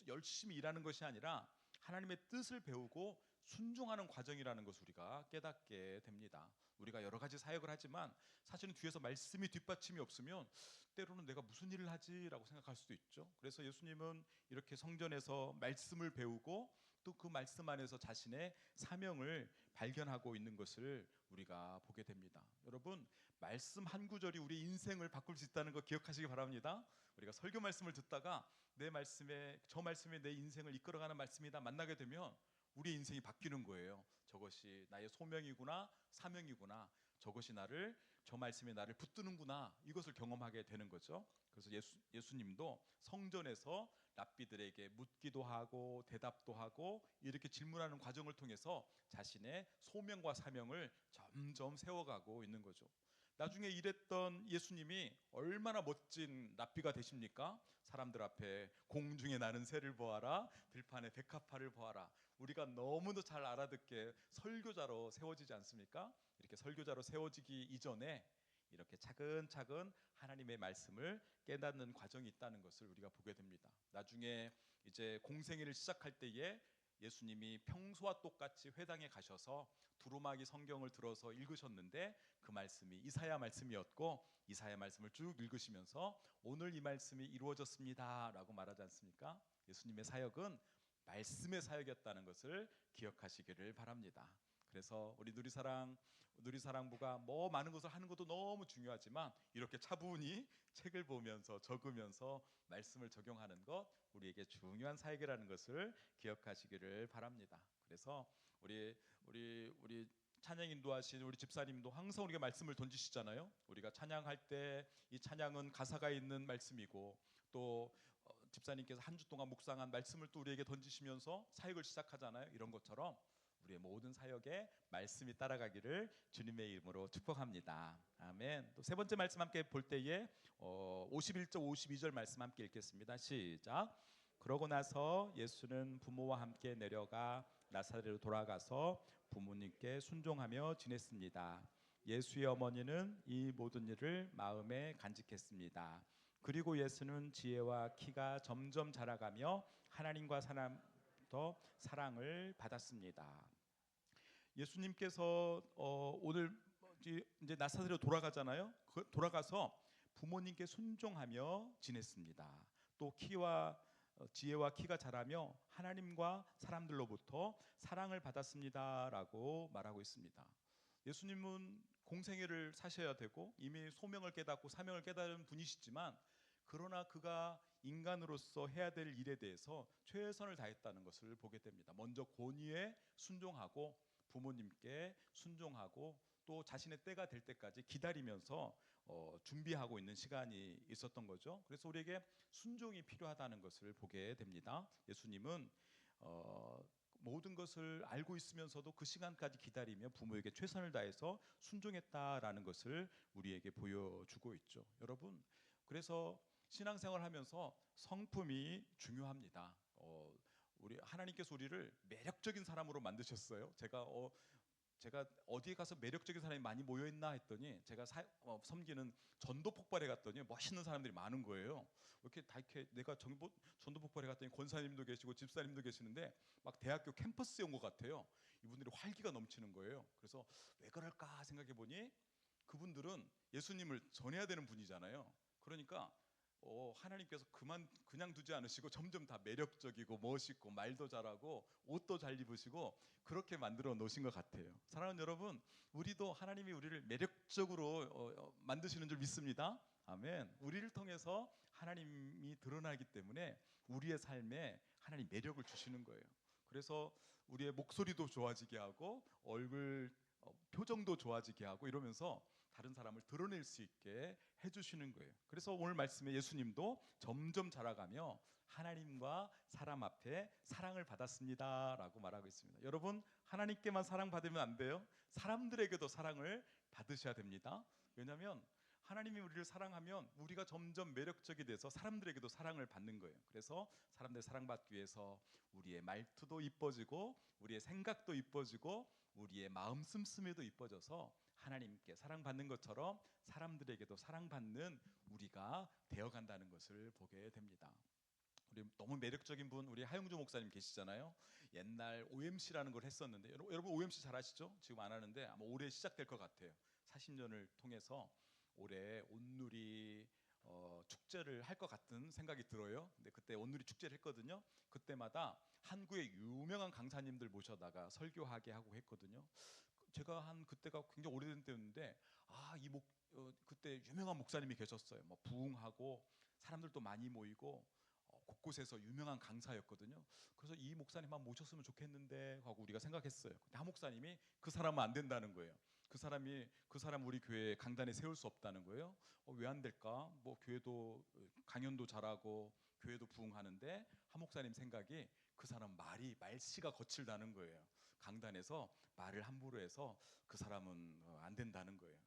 열심히 일하는 것이 아니라 하나님의 뜻을 배우고 순종하는 과정이라는 것을 우리가 깨닫게 됩니다. 우리가 여러 가지 사역을 하지만 사실은 뒤에서 말씀이 뒷받침이 없으면 때로는 내가 무슨 일을 하지라고 생각할 수도 있죠. 그래서 예수님은 이렇게 성전에서 말씀을 배우고 또 그 말씀 안에서 자신의 사명을 발견하고 있는 것을 우리가 보게 됩니다. 여러분, 말씀 한 구절이 우리 인생을 바꿀 수 있다는 거 기억하시기 바랍니다. 우리가 설교 말씀을 듣다가 저 말씀이 내 인생을 이끌어가는 말씀이다 만나게 되면 우리의 인생이 바뀌는 거예요. 저것이 나의 소명이구나, 사명이구나. 저 말씀이 나를 붙드는구나. 이것을 경험하게 되는 거죠. 그래서 예수님도 성전에서 랍비들에게 묻기도 하고 대답도 하고 이렇게 질문하는 과정을 통해서 자신의 소명과 사명을 점점 세워가고 있는 거죠. 나중에 일했던 예수님이 얼마나 멋진 랍비가 되십니까? 사람들 앞에 공중에 나는 새를 보아라, 들판에 백합화를 보아라. 우리가 너무도 잘 알아듣게 설교자로 세워지지 않습니까? 이렇게 설교자로 세워지기 이전에 이렇게 차근차근 하나님의 말씀을 깨닫는 과정이 있다는 것을 우리가 보게 됩니다. 나중에 이제 공생애를 시작할 때에 예수님이 평소와 똑같이 회당에 가셔서 두루마기 성경을 들어서 읽으셨는데 그 말씀이 이사야 말씀이었고 이사야 말씀을 쭉 읽으시면서 오늘 이 말씀이 이루어졌습니다 라고 말하지 않습니까? 예수님의 사역은 말씀의 사역이었다는 것을 기억하시기를 바랍니다. 그래서 우리 누리사랑부가 뭐 많은 것을 하는 것도 너무 중요하지만 이렇게 차분히 책을 보면서 적으면서 말씀을 적용하는 것 우리에게 중요한 사역이라는 것을 기억하시기를 바랍니다. 그래서 우리 찬양 인도하신 우리 집사님도 항상 우리가 말씀을 던지시잖아요. 우리가 찬양할 때 이 찬양은 가사가 있는 말씀이고 또 집사님께서 한 주 동안 묵상한 말씀을 또 우리에게 던지시면서 사역을 시작하잖아요. 이런 것처럼 우리의 모든 사역에 말씀이 따라가기를 주님의 이름으로 축복합니다. 아멘. 또 세 번째 말씀 함께 볼 때에 51절 52절 말씀 함께 읽겠습니다. 시작. 그러고 나서 예수는 부모와 함께 내려가 나사렛으로 돌아가서 부모님께 순종하며 지냈습니다. 예수의 어머니는 이 모든 일을 마음에 간직했습니다. 그리고 예수는 지혜와 키가 점점 자라가며 하나님과 사람도 사랑을 받았습니다. 예수님께서 오늘 이제 나사렛으로 돌아가잖아요. 돌아가서 부모님께 순종하며 지냈습니다. 또 지혜와 키가 자라며 하나님과 사람들로부터 사랑을 받았습니다라고 말하고 있습니다. 예수님은 공생애를 사셔야 되고 이미 소명을 깨닫고 사명을 깨달은 분이시지만 그러나 그가 인간으로서 해야 될 일에 대해서 최선을 다했다는 것을 보게 됩니다. 먼저 권위에 순종하고 부모님께 순종하고 또 자신의 때가 될 때까지 기다리면서 준비하고 있는 시간이 있었던 거죠. 그래서 우리에게 순종이 필요하다는 것을 보게 됩니다. 예수님은 모든 것을 알고 있으면서도 그 시간까지 기다리며 부모에게 최선을 다해서 순종했다라는 것을 우리에게 보여주고 있죠. 여러분, 그래서 신앙생활 하면서 성품이 중요합니다. 우리 하나님께서 우리를 매력적인 사람으로 만드셨어요. 제가 어디에 가서 매력적인 사람이 많이 모여 있나 했더니 제가 섬기는 전도 폭발에 갔더니 멋있는 사람들이 많은 거예요. 이렇게 내가 전도 폭발에 갔더니 권사님도 계시고 집사님도 계시는데 막 대학교 캠퍼스에 온 것 같아요. 이분들이 활기가 넘치는 거예요. 그래서 왜 그럴까 생각해 보니 그분들은 예수님을 전해야 되는 분이잖아요. 그러니까 하나님께서 그냥 두지 않으시고 점점 다 매력적이고 멋있고 말도 잘하고 옷도 잘 입으시고 그렇게 만들어 놓으신 것 같아요. 사랑하는 여러분, 우리도 하나님이 우리를 매력적으로 만드시는 줄 믿습니다. 아멘. 우리를 통해서 하나님이 드러나기 때문에 우리의 삶에 하나님 매력을 주시는 거예요. 그래서 우리의 목소리도 좋아지게 하고 얼굴 표정도 좋아지게 하고 이러면서 다른 사람을 드러낼 수 있게 해주시는 거예요. 그래서 오늘 말씀에 예수님도 점점 자라가며 하나님과 사람 앞에 사랑을 받았습니다라고 말하고 있습니다. 여러분, 하나님께만 사랑받으면 안 돼요. 사람들에게도 사랑을 받으셔야 됩니다. 왜냐하면 하나님이 우리를 사랑하면 우리가 점점 매력적이 돼서 사람들에게도 사랑을 받는 거예요. 그래서 사람들 사랑받기 위해서 우리의 말투도 이뻐지고 우리의 생각도 이뻐지고 우리의 마음 씀씀이도 이뻐져서 하나님께 사랑받는 것처럼 사람들에게도 사랑받는 우리가 되어간다는 것을 보게 됩니다. 우리 너무 매력적인 분, 우리 하영주 목사님 계시잖아요. 옛날 OMC라는 걸 했었는데, 여러분 OMC 잘 아시죠? 지금 안 하는데 아마 올해 시작될 것 같아요. 40년을 통해서 올해 온누리 축제를 할 것 같은 생각이 들어요. 근데 그때 온누리 축제를 했거든요. 그때마다 한국의 유명한 강사님들 모셔다가 설교하게 하고 했거든요. 제가 한 그때가 굉장히 오래된 때였는데 그때 유명한 목사님이 계셨어요. 뭐 부흥하고 사람들도 많이 모이고 곳곳에서 유명한 강사였거든요. 그래서 이 목사님 한번 모셨으면 좋겠는데 하고 우리가 생각했어요. 근데 한 목사님이 그 사람은 안 된다는 거예요. 그 사람 우리 교회 강단에 세울 수 없다는 거예요. 왜 안 될까? 뭐 교회도 강연도 잘하고 교회도 부흥하는데 한 목사님 생각이 그 사람 말씨가 거칠다는 거예요. 강단에서 말을 함부로 해서 그 사람은 안 된다는 거예요.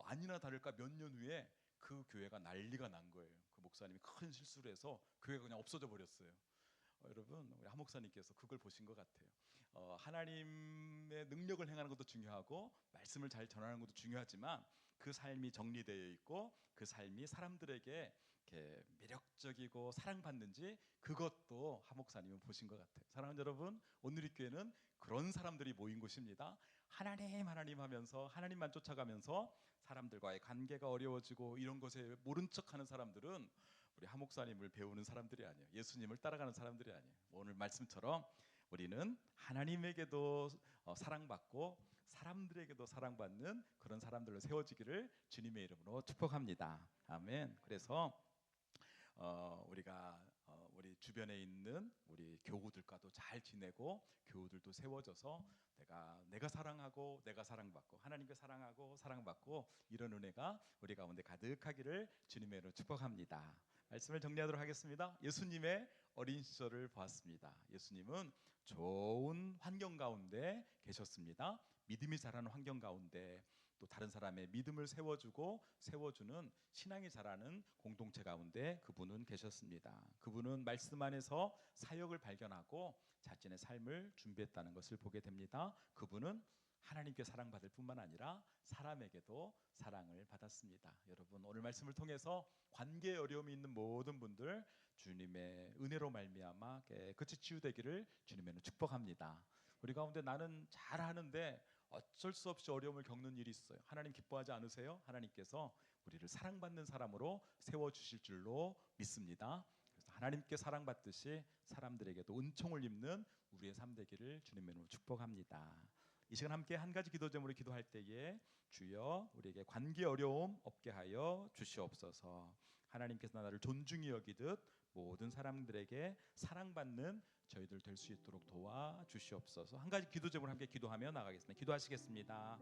아니나 다를까 몇 년 후에 그 교회가 난리가 난 거예요. 그 목사님이 큰 실수를 해서 교회가 그냥 없어져 버렸어요. 여러분 우리 한 목사님께서 그걸 보신 것 같아요. 하나님의 능력을 행하는 것도 중요하고 말씀을 잘 전하는 것도 중요하지만 그 삶이 정리되어 있고 그 삶이 사람들에게 이렇게 매력적이고 사랑받는지 그것도 한 목사님은 보신 것 같아요. 사랑하는 여러분, 오늘 이 교회는 그런 사람들이 모인 곳입니다. 하나님 하면서 하나님만 쫓아가면서 사람들과의 관계가 어려워지고 이런 것에 모른 척하는 사람들은 우리 한 목사님을 배우는 사람들이 아니에요. 예수님을 따라가는 사람들이 아니에요. 오늘 말씀처럼 우리는 하나님에게도 사랑받고 사람들에게도 사랑받는 그런 사람들로 세워지기를 주님의 이름으로 축복합니다. 아멘. 그래서 우리가 우리 주변에 있는 우리 교우들과도 잘 지내고 교우들도 세워져서 내가 사랑하고 내가 사랑받고 하나님께 사랑하고 사랑받고 이런 은혜가 우리 가운데 가득하기를 주님의 이름으로 축복합니다. 말씀을 정리하도록 하겠습니다. 예수님의 어린 시절을 보았습니다. 예수님은 좋은 환경 가운데 계셨습니다. 믿음이 자라는 환경 가운데 또 다른 사람의 믿음을 세워주는 신앙이 자라는 공동체 가운데 그분은 계셨습니다. 그분은 말씀 안에서 사역을 발견하고 자신의 삶을 준비했다는 것을 보게 됩니다. 그분은 하나님께 사랑받을 뿐만 아니라 사람에게도 사랑을 받았습니다. 여러분 오늘 말씀을 통해서 관계에 어려움이 있는 모든 분들 주님의 은혜로 말미암아 깨끗이 치유되기를 주님의 축복합니다. 우리 가운데 나는 잘하는데 어쩔 수 없이 어려움을 겪는 일이 있어요. 하나님 기뻐하지 않으세요? 하나님께서 우리를 사랑받는 사람으로 세워주실 줄로 믿습니다. 그래서 하나님께 사랑받듯이 사람들에게도 은총을 입는 우리의 삶 되기를 주님의 이름으로 축복합니다. 이 시간 함께 한 가지 기도 제목으로 기도할 때에 주여 우리에게 관계 어려움 없게 하여 주시옵소서. 하나님께서 나를 존중히 여기듯 모든 사람들에게 사랑받는 저희들 될 수 있도록 도와주시옵소서. 한 가지 기도 제목으로 함께 기도하며 나가겠습니다. 기도하시겠습니다.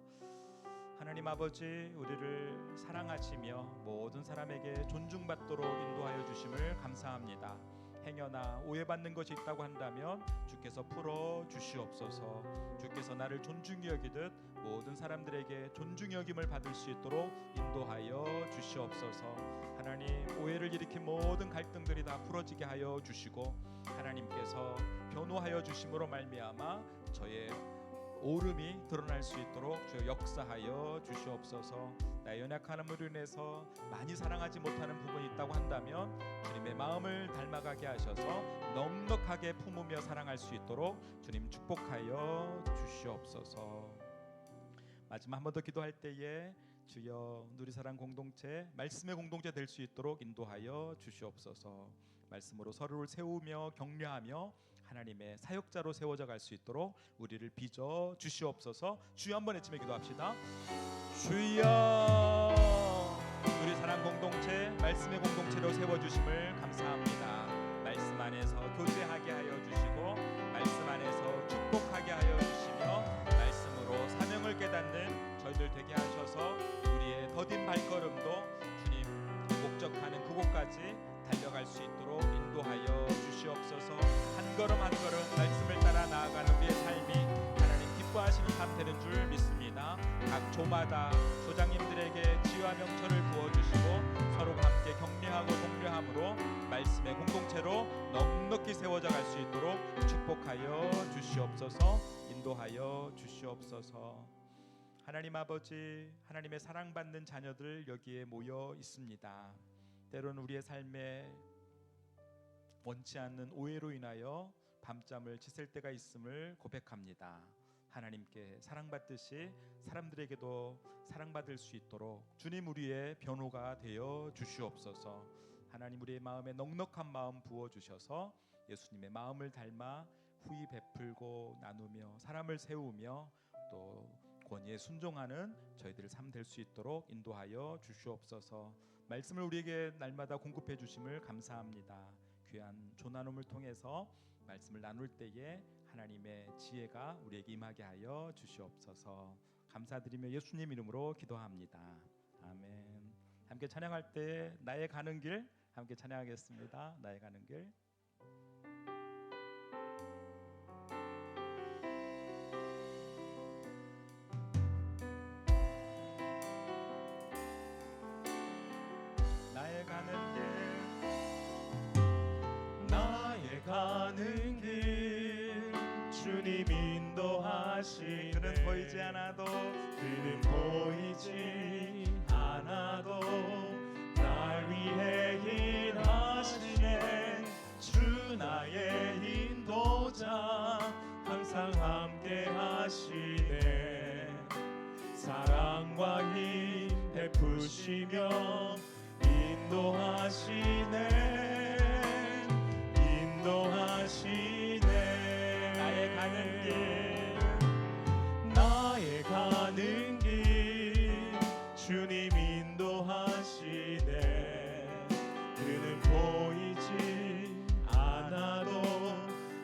하나님 아버지 우리를 사랑하시며 모든 사람에게 존중받도록 인도하여 주심을 감사합니다. 행여나 오해받는 것이 있다고 한다면 주께서 풀어 주시옵소서. 주께서 나를 존중히 여기듯 모든 사람들에게 존중히 여김을 받을 수 있도록 인도하여 주시옵소서. 하나님 오해를 일으킨 모든 갈등들이 다 풀어지게 하여 주시고 하나님께서 변호하여 주심으로 말미암아 저의 오름이 드러날 수 있도록 주여 역사하여 주시옵소서. 나의 연약함으로 인해서 많이 사랑하지 못하는 부분이 있다고 한다면 주님의 마음을 닮아가게 하셔서 넉넉하게 품으며 사랑할 수 있도록 주님 축복하여 주시옵소서. 마지막 한 번 더 기도할 때에 주여 누리사랑 공동체 말씀의 공동체 될 수 있도록 인도하여 주시옵소서. 말씀으로 서로를 세우며 격려하며 하나님의 사역자로 세워져 갈 수 있도록 우리를 빚어 주시옵소서. 주여 한번 외치며 기도합시다. 주여 우리 사랑 공동체 말씀의 공동체로 세워주심을 감사합니다. 말씀 안에서 교제하게 하여 주시고 말씀 안에서 축복하게 하여 주시며 말씀으로 사명을 깨닫는 저희들 되게 하셔서 우리의 더딘 발걸음도 주님 목적하는 그곳까지 달려갈 수 있도록 인도하여 주시옵소서. 한 걸음 한 걸음 말씀을 따라 나아가는 우리의 삶이 하나님 기뻐하시는 삶 되는 줄 믿습니다. 있습니다. 각 조마다 조장님들에게 지혜와 명철을 부어주시고 서로가 함께 격려하고 독려함으로 말씀의 공동체로 넉넉히 세워져 갈 수 있도록 축복하여 주시옵소서. 인도하여 주시옵소서. 하나님 아버지, 하나님의 사랑받는 자녀들 여기에 모여 있습니다. 때로는 우리의 삶에 원치 않는 오해로 인하여 밤잠을 지샐 때가 있음을 고백합니다. 하나님께 사랑받듯이 사람들에게도 사랑받을 수 있도록 주님 우리의 변호가 되어 주시옵소서. 하나님 우리의 마음에 넉넉한 마음 부어주셔서 예수님의 마음을 닮아 후히 베풀고 나누며 사람을 세우며 또 권위에 순종하는 저희들의 삶 될 수 있도록 인도하여 주시옵소서. 말씀을 우리에게 날마다 공급해 주심을 감사합니다. 귀한 조나눔을 통해서 말씀을 나눌 때에 하나님의 지혜가 우리에게 임하게 하여 주시옵소서. 감사드리며 예수님 이름으로 기도합니다. 아멘. 함께 찬양할 때 나의 가는 길 함께 찬양하겠습니다. 나의 가는 길. 나의 가는 길 나의 가는 길 주님 인도하시네. 그는 보이지 않아도 그는 보이지 않아도 날 위해 일하시네. 주 나의 인도자 항상 함께 하시네. 사랑과 힘 베푸시며 인도하시네. 인도하시네. 나의 가는 길 나의 가는 길 주님 인도하시네. 그는 보이지 않아도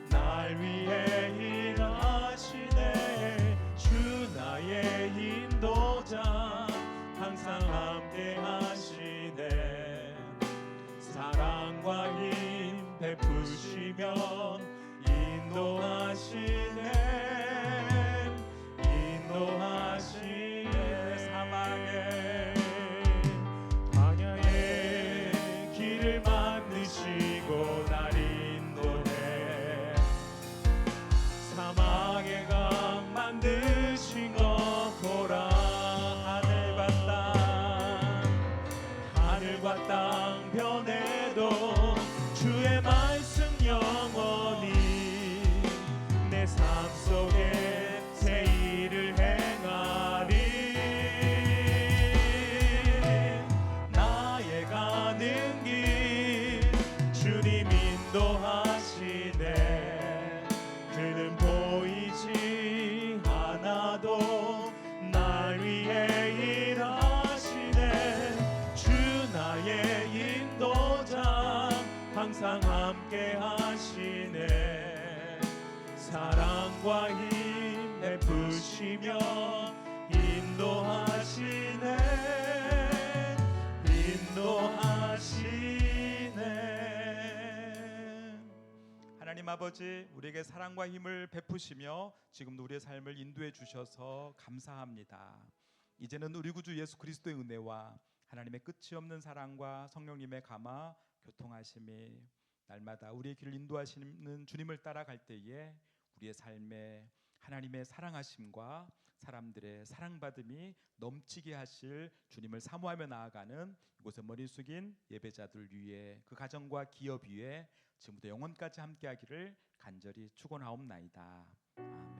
날 위해 일하시네. 주 나의 인도자 항상 함께 하시네. 사랑과 힘 베푸시며 인도하시네. 인도하시네. 사막의 광야의 길을 만드시고 날 인도해. 사막의 강 만드신 것 보라. 하늘과 땅 변해도 주의 말씀 영원히 내 삶 속에 새 일을 행하리. 나의 가는 길 주님 인도하시네. 그는 보이지 않아도 날 위해 일하시네. 주 나의 인도자 항상 함께 하시네. 사랑과 힘 베푸시며 인도하시네. 인도하시네. 하나님 아버지, 우리에게 사랑과 힘을 베푸시며 지금도 우리의 삶을 인도해 주셔서 감사합니다. 이제는 우리 구주 예수 그리스도의 은혜와 하나님의 끝이 없는 사랑과 성령님의 감화 교통하심이 날마다 우리의 길을 인도하시는 주님을 따라갈 때에 우리의 삶에 하나님의 사랑하심과 사람들의 사랑받음이 넘치게 하실 주님을 사모하며 나아가는 이곳에 머리 숙인 예배자들 위해 그 가정과 기업 위에 지금부터 영원까지 함께하기를 간절히 축원하옵나이다. 아멘.